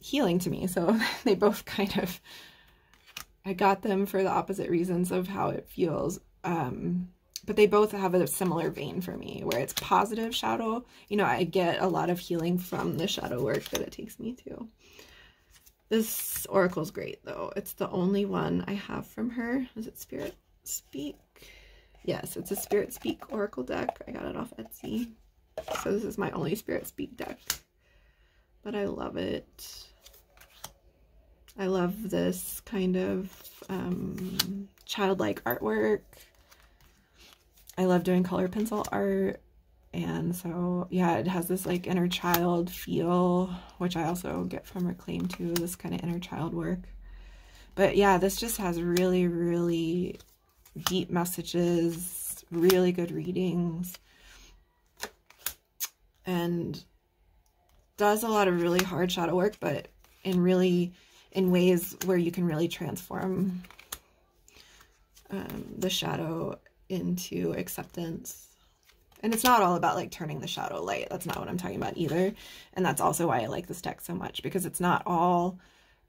healing to me. So they both kind of, I got them for the opposite reasons of how it feels. But they both have a similar vein for me, where it's positive shadow. You know, I get a lot of healing from the shadow work that it takes me to. This Oracle's great, though. It's the only one I have from her. Is it Spirit Speak? Yes, it's a Spirit Speak Oracle deck. I got it off Etsy. So this is my only Spirit Speak deck. But I love it. I love this kind of childlike artwork. I love doing color pencil art, and so yeah, it has this like inner child feel, which I also get from Reclaim too, this kind of inner child work. But yeah, this just has really, really deep messages, really good readings, and does a lot of really hard shadow work, but in ways where you can really transform the shadow into acceptance. And it's not all about like turning the shadow light. That's not what I'm talking about either. And that's also why I like this deck so much, because it's not all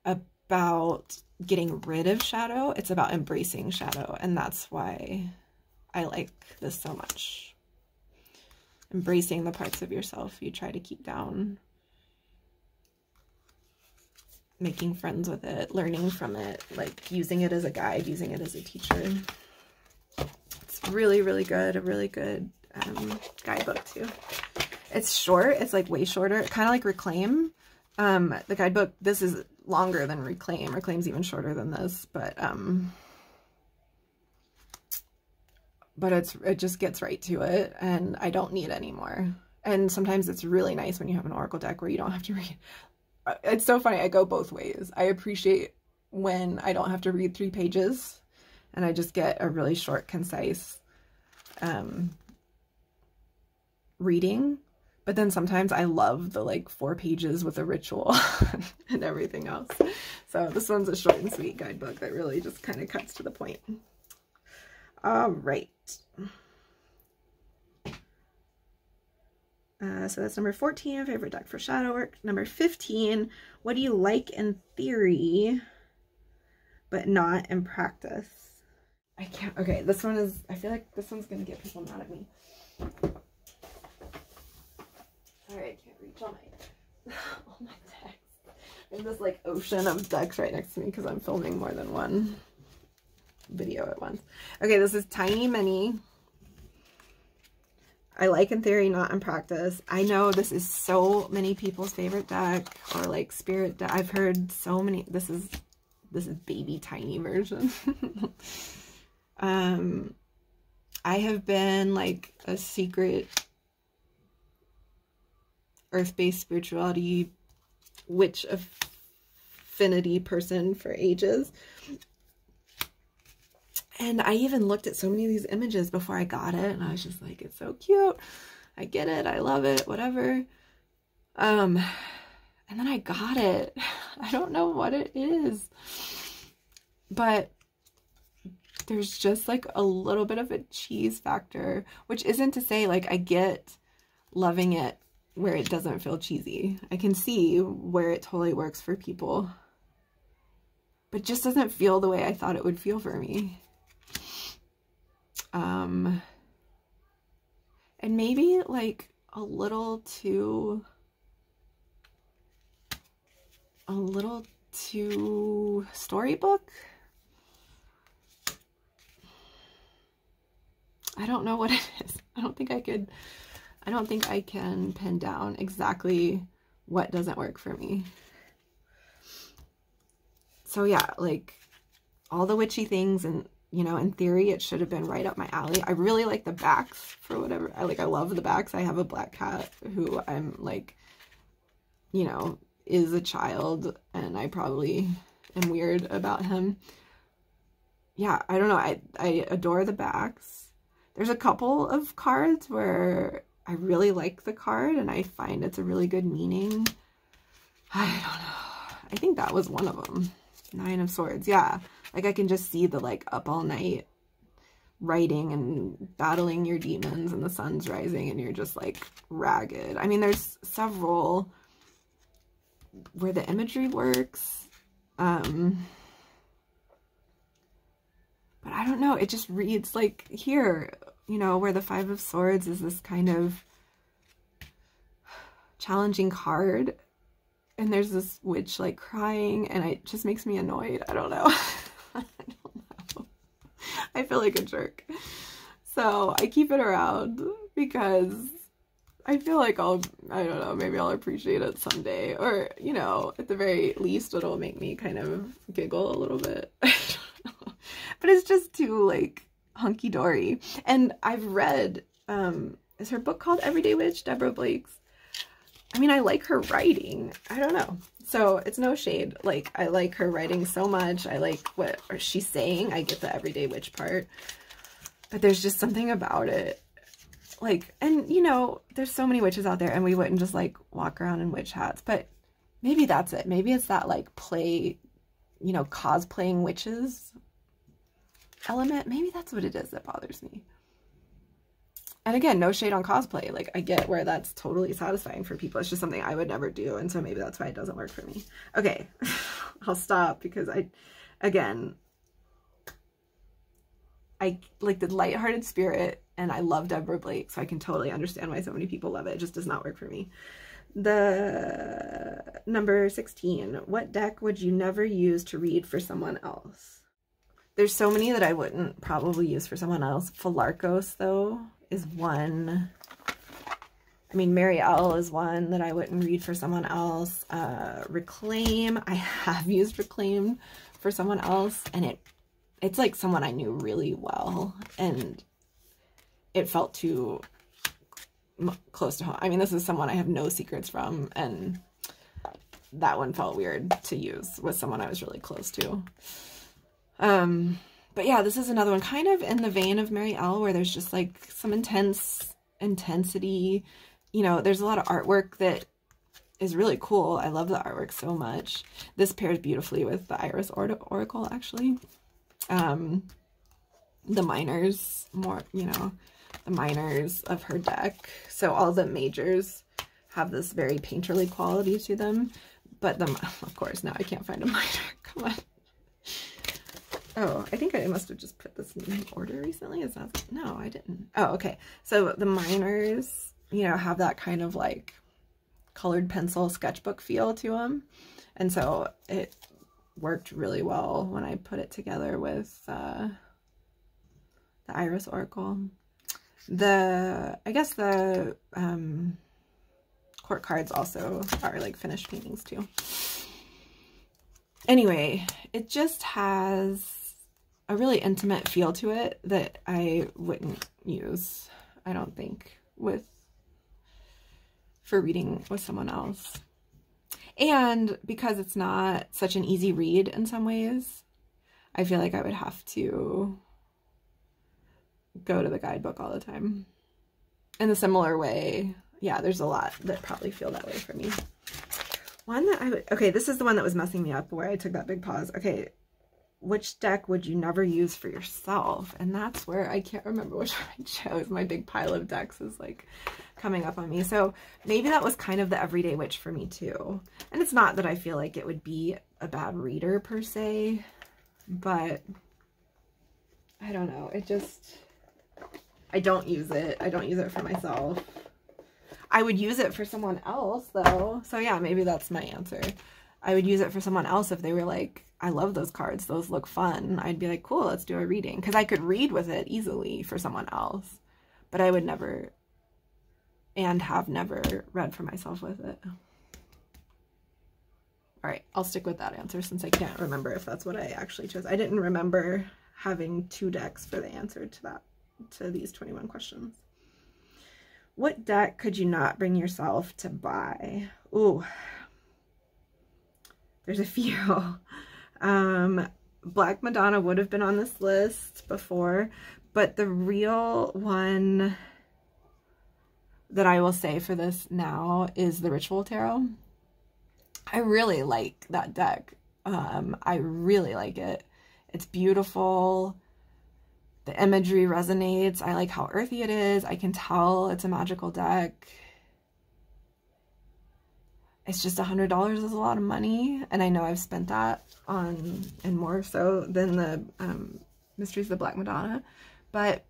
about getting rid of shadow. It's about embracing shadow. And that's why I like this so much. Embracing the parts of yourself you try to keep down. Making friends with it, learning from it, like using it as a guide, using it as a teacher. It's really, really good. A really good guidebook too. It's short. It's like way shorter. Kind of like Reclaim. The guidebook, this is longer than Reclaim. Reclaim's even shorter than this, but it just gets right to it, and I don't need any more. And sometimes it's really nice when you have an Oracle deck where you don't have to read. It's so funny. I go both ways. I appreciate when I don't have to read 3 pages and I just get a really short, concise reading. But then sometimes I love the like 4 pages with a ritual and everything else. So this one's a short and sweet guidebook that really just kind of cuts to the point. All right. So that's number 14, favorite deck for shadow work. Number 15, what do you like in theory, but not in practice? I can't, okay, this one is, I feel like this one's going to get people mad at me. Sorry, I can't reach all my decks. There's this like ocean of decks right next to me because I'm filming more than one video at once. Okay, this is Tiny Mini. I like in theory, not in practice. I know this is so many people's favorite deck, or like spirit deck. I've heard so many. This is baby tiny version. I have been like a secret earth-based spirituality witch affinity person for ages. And I even looked at so many of these images before I got it, and I was just like, it's so cute. I get it. I love it. Whatever. And then I got it. I don't know what it is, but there's just like a little bit of a cheese factor, which isn't to say like I get loving it where it doesn't feel cheesy. I can see where it totally works for people, but just doesn't feel the way I thought it would feel for me. And maybe like a little too storybook. I don't know what it is. I don't think I can pin down exactly what doesn't work for me. So yeah, like all the witchy things, and you know, in theory, it should have been right up my alley. I really like the backs for whatever. I love the backs. I have a black cat who I'm like, you know, is a child, and I probably am weird about him. Yeah, I don't know. I adore the backs. There's a couple of cards where I really like the card and I find it's a really good meaning. I don't know. I think that was one of them. 9 of Swords. Yeah. Like I can just see the like up all night writing and battling your demons and the sun's rising and you're just like ragged. I mean, there's several where the imagery works. But I don't know. It just reads like here, you know, where the 5 of Swords is this kind of challenging card. And there's this witch like crying and it just makes me annoyed. I don't know. I don't know. I feel like a jerk. So I keep it around because I feel like I don't know, maybe I'll appreciate it someday. Or, you know, at the very least it'll make me kind of giggle a little bit. I don't know. But it's just too like hunky-dory. And I've read, is her book called Everyday Witch? Deborah Blake's. I mean, I like her writing. I don't know. So it's no shade. Like, I like her writing so much. I like what she's saying. I get the Everyday Witch part. But there's just something about it. Like, and you know, there's so many witches out there and we wouldn't just like walk around in witch hats. But maybe that's it. Maybe it's that like play, you know, cosplaying witches element. Maybe that's what it is that bothers me. And again, no shade on cosplay. Like, I get where that's totally satisfying for people. It's just something I would never do. And so maybe that's why it doesn't work for me. Okay, I'll stop because I like the lighthearted spirit and I love Deborah Blake. So I can totally understand why so many people love it. It just does not work for me. The number 16, what deck would you never use to read for someone else? There's so many that I wouldn't probably use for someone else. Philarkos, though, is one. I mean, Mary L is one that I wouldn't read for someone else. Reclaim, I have used Reclaim for someone else, and it's like someone I knew really well, and it felt too close to home. I mean, this is someone I have no secrets from, and that one felt weird to use with someone I was really close to. But yeah, this is another one kind of in the vein of Mary L, where there's just like some intensity. You know, there's a lot of artwork that is really cool. I love the artwork so much. This pairs beautifully with the Iris Oracle, actually. The minors, more, you know, the minors of her deck. So all the majors have this very painterly quality to them. But of course, now I can't find a minor. Come on. Oh, I think I must have just put this in order recently. Is that? No, I didn't. Oh, okay. So the minors, you know, have that kind of like colored pencil sketchbook feel to them. And so it worked really well when I put it together with the Iris Oracle. I guess the court cards also are like finished paintings too. Anyway, it just has a really intimate feel to it that I wouldn't use, I don't think, for reading with someone else. And because it's not such an easy read in some ways, I feel like I would have to go to the guidebook all the time. In a similar way, yeah, there's a lot that probably feel that way for me. One that I would, okay, this is the one that was messing me up where I took that big pause. Okay, which deck would you never use for yourself? And that's where I can't remember which one I chose. My big pile of decks is like coming up on me. So maybe that was kind of the Everyday Witch for me too. And it's not that I feel like it would be a bad reader per se, but I don't know. It just, I don't use it. I don't use it for myself. I would use it for someone else though. So yeah, maybe that's my answer. I would use it for someone else if they were like, I love those cards, those look fun. I'd be like, cool, let's do a reading. Because I could read with it easily for someone else. But I would never, and have never read for myself with it. All right, I'll stick with that answer since I can't remember if that's what I actually chose. I didn't remember having 2 decks for the answer to these 21 questions. What deck could you not bring yourself to buy? Ooh, there's a few. Black Madonna would have been on this list before, but the real one that I will say for this now is the Ritual Tarot. I really like that deck. I really like it. It's beautiful. The imagery resonates. I like how earthy it is. I can tell it's a magical deck. It's just $100 is a lot of money, and I know I've spent that on, and more so than the Mysteries of the Black Madonna, but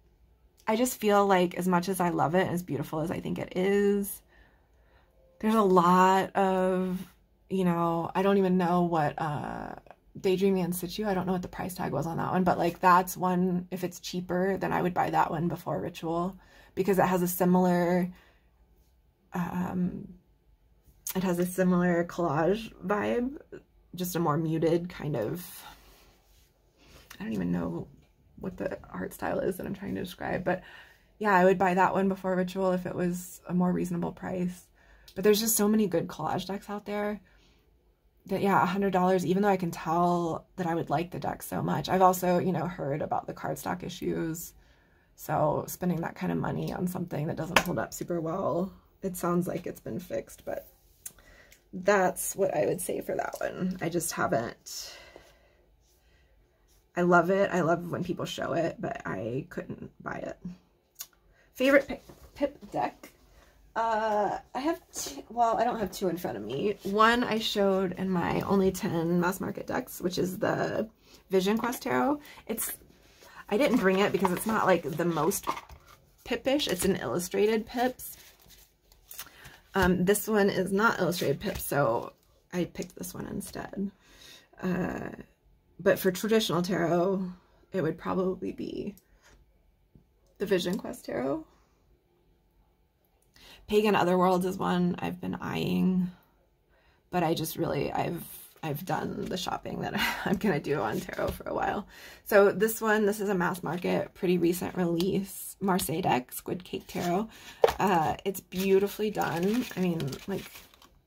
I just feel like as much as I love it, as beautiful as I think it is, there's a lot of, you know, I don't even know what Daydreaming in Situ, I don't know what the price tag was on that one, but like that's one, if it's cheaper, then I would buy that one before Ritual, because it has a similar collage vibe, just a more muted kind of, I don't even know what the art style is that I'm trying to describe, but yeah, I would buy that one before Ritual if it was a more reasonable price. But there's just so many good collage decks out there that, yeah, $100, even though I can tell that I would like the deck so much. I've also, you know, heard about the cardstock issues, so spending that kind of money on something that doesn't hold up super well, it sounds like it's been fixed, but that's what I would say for that one. I just haven't, I love it. I love when people show it, but I couldn't buy it. Favorite Pip deck. I have two, well, I don't have two in front of me. One I showed in my only 10 mass market decks, which is the Vision Quest Tarot. I didn't bring it because it's not like the most Pipish. It's an illustrated Pips. This one is not illustrated Pips, so I picked this one instead. But for traditional tarot, it would probably be the Vision Quest Tarot. Pagan Otherworlds is one I've been eyeing, but I just really, I've done the shopping that I'm gonna do on tarot for a while. So this one, this is a mass market, pretty recent release, Marseille deck, Squid Cake Tarot. It's beautifully done. I mean, like,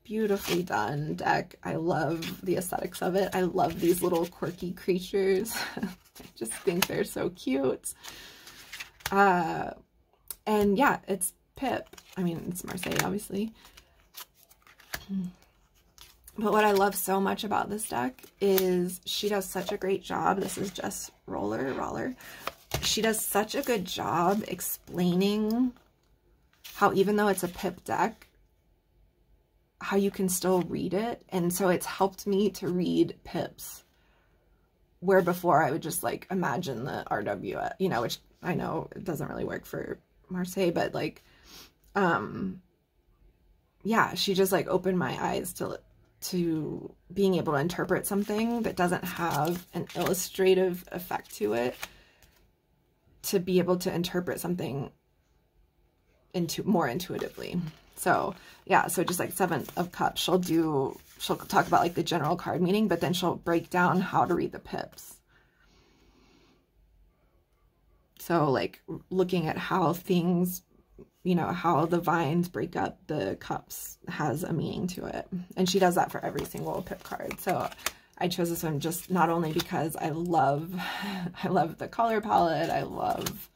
beautifully done deck. I love the aesthetics of it. I love these little quirky creatures. I just think they're so cute. And yeah, it's Pip. I mean, it's Marseille, obviously. But what I love so much about this deck is she does such a great job. This is Jess Roller. She does such a good job explaining how, even though it's a Pip deck, how you can still read it. And so it's helped me to read Pips, where before I would just like imagine the RW, you know, which I know it doesn't really work for Marseille, but like, yeah, she just like opened my eyes to being able to interpret something that doesn't have an illustrative effect to it, to be able to interpret something more intuitively. So yeah, so just like Seven of Cups, she'll talk about like the general card meaning, but then she'll break down how to read the Pips. So like looking at how things, you know, how the vines break up the cups has a meaning to it. And she does that for every single Pip card. So I chose this one just not only because I love the color palette, I love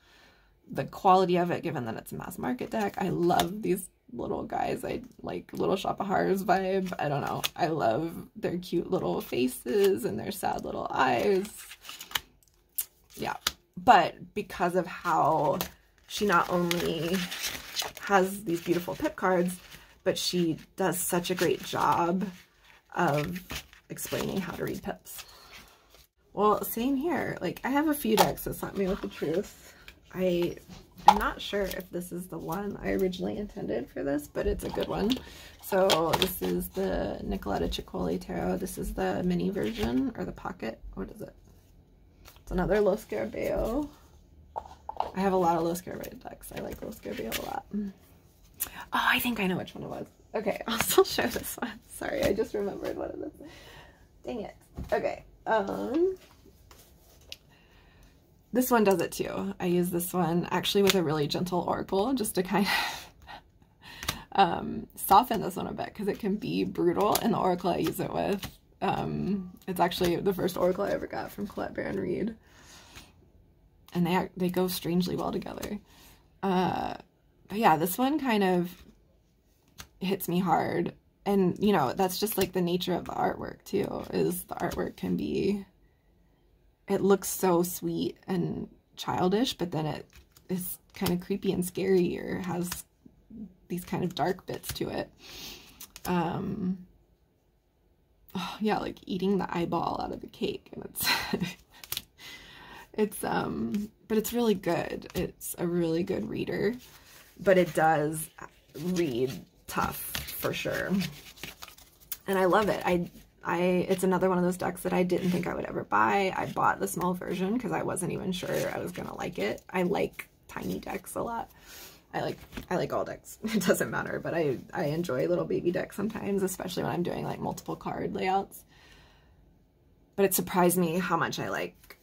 the quality of it, given that it's a mass market deck. I love these little guys. I like Little Shop of Horrors vibe. I don't know. I love their cute little faces and their sad little eyes. Yeah. But because of how she not only has these beautiful Pip cards, but she does such a great job of explaining how to read Pips. Well, same here. Like, I have a few decks that slap me with the truth. I'm not sure if this is the one I originally intended for this, but it's a good one. So this is the Nicoletta Ciccoli Tarot. This is the mini version, or the pocket. What is it? It's another Lo Scarabeo. I have a lot of Lo Scarabeo decks. I like Lo Scarabeo a lot. Oh, I think I know which one it was. Okay, I'll still show this one. Sorry, I just remembered what it is. Dang it. Okay. This one does it too. I use this one actually with a really gentle oracle just to kind of soften this one a bit, because it can be brutal. And the oracle I use it with, it's actually the first oracle I ever got from Colette Baron Reed. And they go strangely well together. But yeah, this one kind of hits me hard. And, you know, that's just like the nature of the artwork too, is the artwork can be, it looks so sweet and childish, but then it is kind of creepy and scary, or has these kind of dark bits to it. Oh, yeah, like eating the eyeball out of the cake, and it's but it's really good. It's a really good reader, but it does read tough for sure. And I love it. It's another one of those decks that I didn't think I would ever buy. I bought the small version because I wasn't even sure I was gonna like it. I like tiny decks a lot. I like all decks. It doesn't matter, but I enjoy little baby decks sometimes, especially when I'm doing like multiple card layouts. But it surprised me how much I like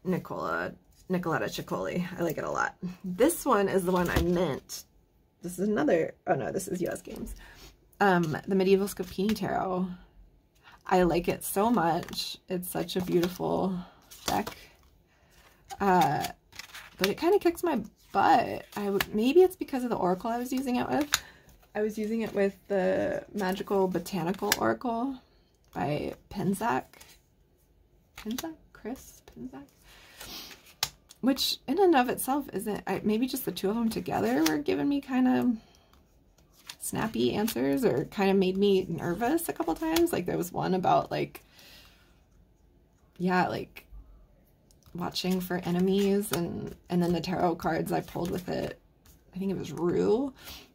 Nicoletta Ciccoli. I like it a lot. This one is the one I meant. This is another, oh no, this is US Games. The Medieval Scapini Tarot. I like it so much. It's such a beautiful deck. But it kind of kicks my butt. Maybe it's because of the oracle I was using it with. I was using it with the Magical Botanical Oracle by Pinzak. Chris Pinzak? Which in and of itself isn't, maybe just the two of them together were giving me kind of snappy answers, or kind of made me nervous a couple times. Like there was one about like, yeah, like watching for enemies, and then the tarot cards I pulled with it, I think it was Rue,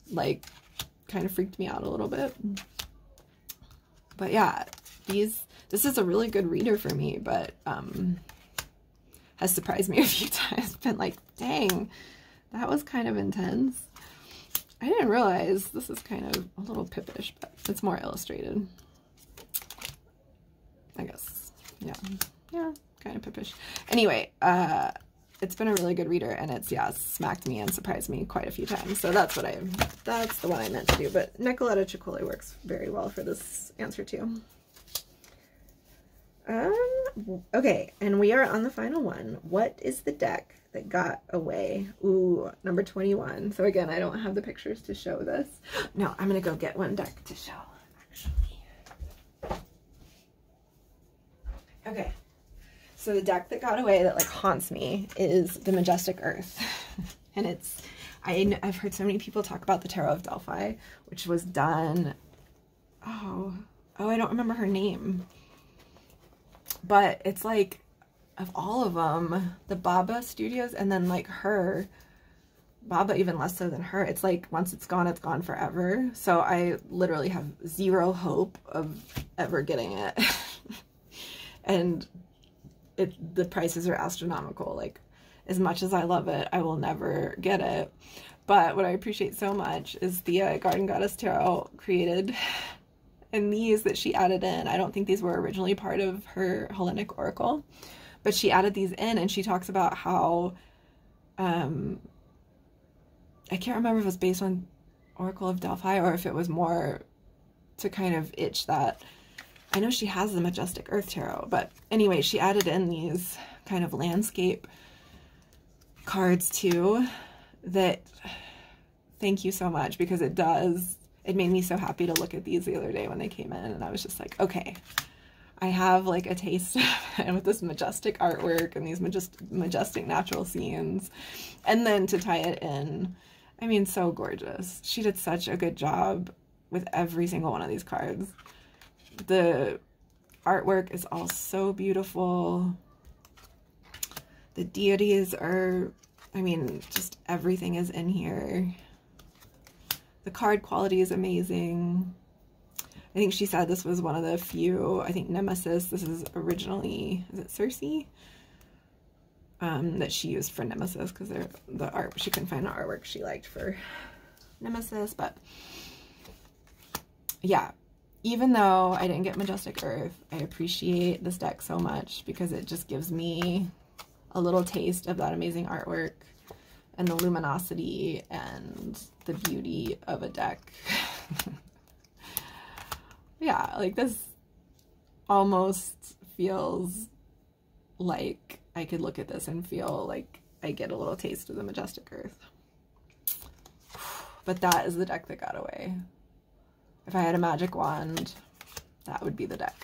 like kind of freaked me out a little bit. But yeah, this is a really good reader for me, but has surprised me a few times. Been like, dang, that was kind of intense. I didn't realize this is kind of a little Pippish, but it's more illustrated, I guess. Yeah, kind of Pippish. Anyway, it's been a really good reader, and it's, yeah, smacked me and surprised me quite a few times. So that's the one I meant to do. But Nicoletta Ciccoli works very well for this answer too. Okay, and we are on the final one. What is the deck that got away? Ooh, number 21. So again, I don't have the pictures to show this. No, I'm gonna go get one deck to show, actually. Okay, so the deck that got away that like haunts me is the Majestic Earth. And it's, I've heard so many people talk about the Tarot of Delphi, which was done, oh, I don't remember her name. But it's like, of all of them, the Baba Studios, and then like her, Baba even less so than her, it's like once it's gone forever. So I literally have zero hope of ever getting it. And the prices are astronomical. Like, as much as I love it, I will never get it. But what I appreciate so much is the Garden Goddess Tarot created, and these that she added in. I don't think these were originally part of her Hellenic Oracle, but she added these in, and she talks about how, I can't remember if it was based on Oracle of Delphi or if it was more to kind of itch that. I know she has the Majestic Earth Tarot, but anyway, she added in these kind of landscape cards too, that, thank you so much, because it made me so happy to look at these the other day when they came in, and I was just like, okay, I have like a taste and with this majestic artwork and these majestic natural scenes, and then to tie it in, I mean, so gorgeous. She did such a good job with every single one of these cards. The artwork is all so beautiful. The deities are, I mean, just everything is in here. The card quality is amazing. I think she said this was one of the few, I think Nemesis, this is originally, is it Circe? That she used for Nemesis, because the art, she couldn't find the artwork she liked for Nemesis. But yeah, even though I didn't get Majestic Earth, I appreciate this deck so much, because it just gives me a little taste of that amazing artwork and the luminosity and the beauty of a deck. Yeah, like this almost feels like I could look at this and feel like I get a little taste of the Majestic Earth. but that is the deck that got away. If I had a magic wand, that would be the deck.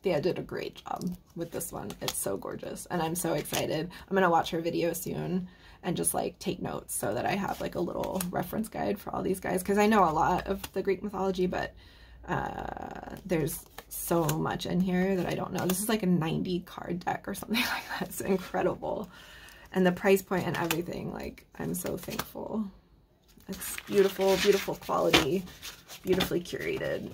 Thea did a great job with this one. It's so gorgeous, and I'm so excited. I'm gonna watch her video soon and just like take notes so that I have like a little reference guide for all these guys, because I know a lot of the Greek mythology, but there's so much in here that I don't know. This is like a 90 card deck or something like that. It's incredible. And the price point and everything, like, I'm so thankful. It's beautiful, beautiful quality, beautifully curated.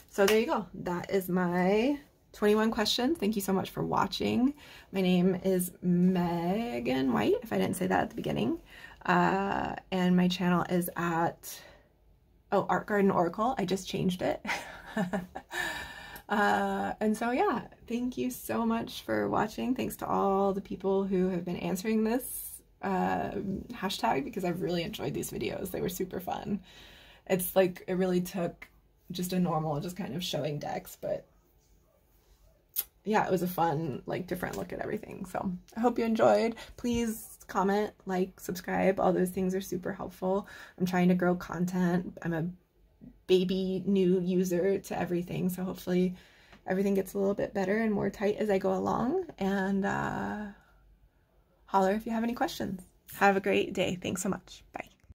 So there you go. That is my 21 questions. Thank you so much for watching. My name is Megan White, if I didn't say that at the beginning. And my channel is at, oh, Art Garden Oracle. I just changed it. And so yeah, thank you so much for watching. Thanks to all the people who have been answering this hashtag, because I've really enjoyed these videos. They were super fun. It's like, it really took just a normal, just kind of showing decks, but yeah, it was a fun, like, different look at everything. So I hope you enjoyed. Please comment, like, subscribe. All those things are super helpful. I'm trying to grow content. I'm a baby new user to everything, so hopefully everything gets a little bit better and more tight as I go along. And holler if you have any questions. Have a great day. Thanks so much. Bye.